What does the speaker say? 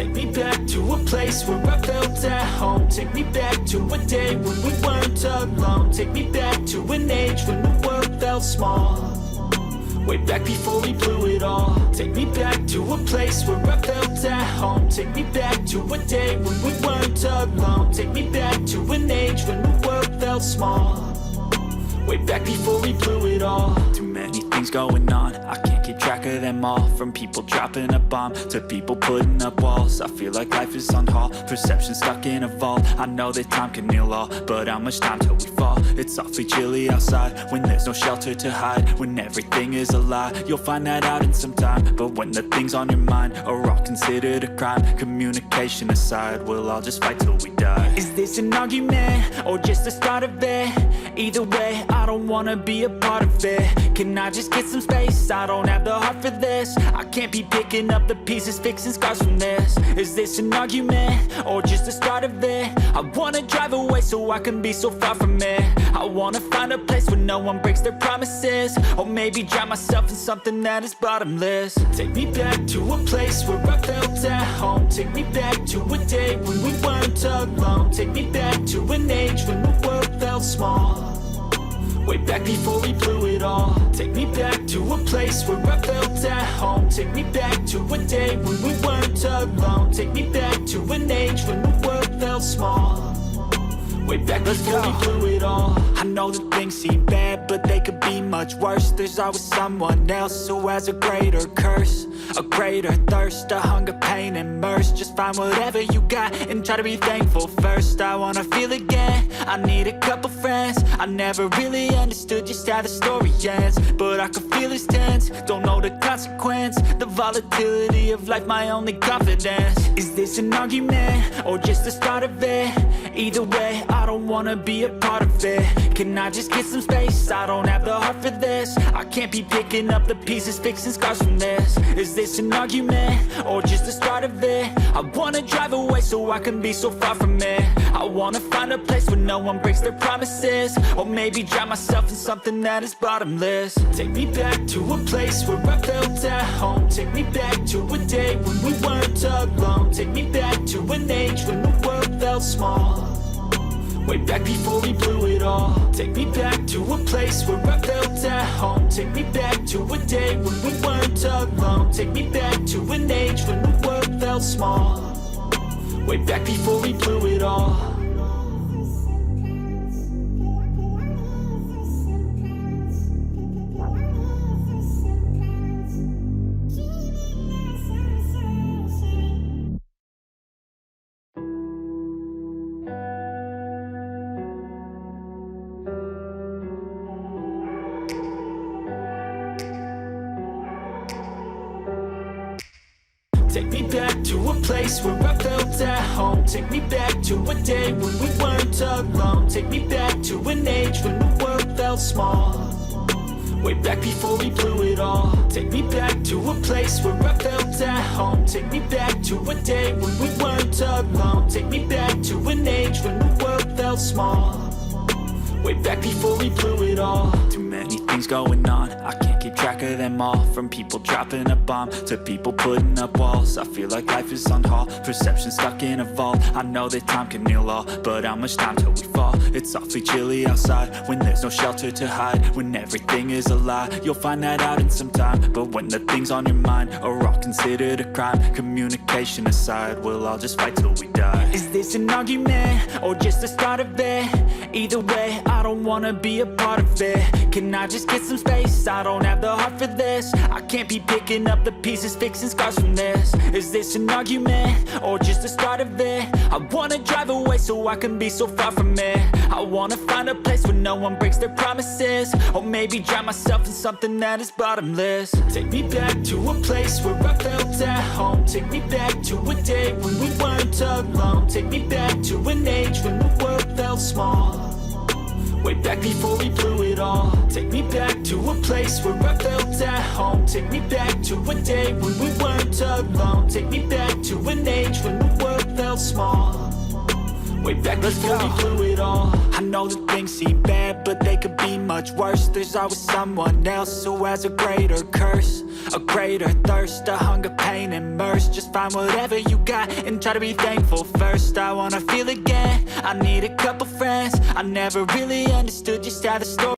Take me back to a place where I felt at home. Take me back to a day when we weren't alone. Take me back to an age when the world felt small. Way back before we blew it all. Take me back to a place where I felt at home. Take me back to a day when we weren't alone. Take me back to an age when the world felt small. Way back before we blew it all. Too many things going on, I can't keep track of them all. From people dropping a bomb to people putting up walls. I feel like life is on hold, perception stuck in a vault. I know that time can heal all, but how much time till we fall? It's awfully chilly outside when there's no shelter to hide. When everything is a lie, you'll find that out in some time. But when the things on your mind are all considered a crime, communication aside, we'll all just fight till we die. Is this an argument or just the start of it? Either way, I don't wanna be a part of it. Can I just get some space? I don't have the heart for this. I can't be picking up the pieces, fixing scars from this. Is this an argument or just the start of it? I wanna drive away so I can be so far from it. I wanna find a place where no one breaks their promises. Or maybe drown myself in something that is bottomless. Take me back to a place where I felt at home. Take me back to a day when we weren't alone. Take me back to an age when the world felt small. Way back before we blew it all. Take me back to a place where I felt at home. Take me back to a day when we weren't alone. Take me back to an age when the world felt small. Way back before we blew it all. I know that things seem bad, but they could be much worse. There's always someone else who has a greater curse, a greater thirst, a hunger, pain, and mercy. Just find whatever you got and try to be thankful first. I wanna feel again, I need a couple friends. I never really understood just how the story ends, but I can feel it's tense, don't know the consequence. The volatility of life, my only confidence. Is this an argument or just the start of it? Either way, I don't wanna be a part of it. Can I just get some space? I don't have the heart for this. I can't be picking up the pieces, fixing scars from this. Is this an argument or just the start of it? I wanna drive away so I can be so far from it. I wanna find a place where no one breaks their promises. Or maybe drown myself in something that is bottomless. Take me back to a place where I felt at home. Take me back to a day when we weren't alone. Take me back to an age when the world felt small. Way back before we blew it all. Take me back to a place where I felt at home. Take me back to a day when we weren't alone. Take me back to an age when the world felt small. Way back before we blew it all. Take me back to a place where I felt at home. Take me back to a day when we weren't alone. Take me back to an age when the world felt small. Way back before we blew it all. Take me back to a place where I felt at home. Take me back to a day when we weren't alone. Take me back to an age when the world felt small. Way back before we blew it all. Too many things going on, I can't keep track of them all. From people dropping a bomb to people putting up walls. I feel like life is on hold, perception stuck in a vault. I know that time can heal all, but how much time till we fall? It's awfully chilly outside when there's no shelter to hide. When everything is a lie, you'll find that out in some time. But when the things on your mind are all considered a crime, communication aside, we'll all just fight till we die. Is this an argument or just the start of it? Either way, I don't wanna be a part of it. Can I just get some space? I don't have the heart for this. I can't be picking up the pieces, fixing scars from this. Is this an argument or just the start of it? I wanna drive away so I can be so far from it. I wanna find a place where no one breaks their promises. Or maybe drown myself in something that is bottomless. Take me back to a place where I felt at home. Take me back to a day when we weren't alone. Take me back to an age when the world felt small. Way back before we blew it all. Take me back to a place where I felt at home. Take me back to a day when we weren't alone. Take me back to an age when the world felt small. way back before we blew it all. I know that things seem bad, but they could be much worse. There's always someone else who has a greater curse, a greater thirst, a hunger, pain, and mercy. Just find whatever you got and try to be thankful first. I wanna feel again, I need a couple friends. I never really understood just how the story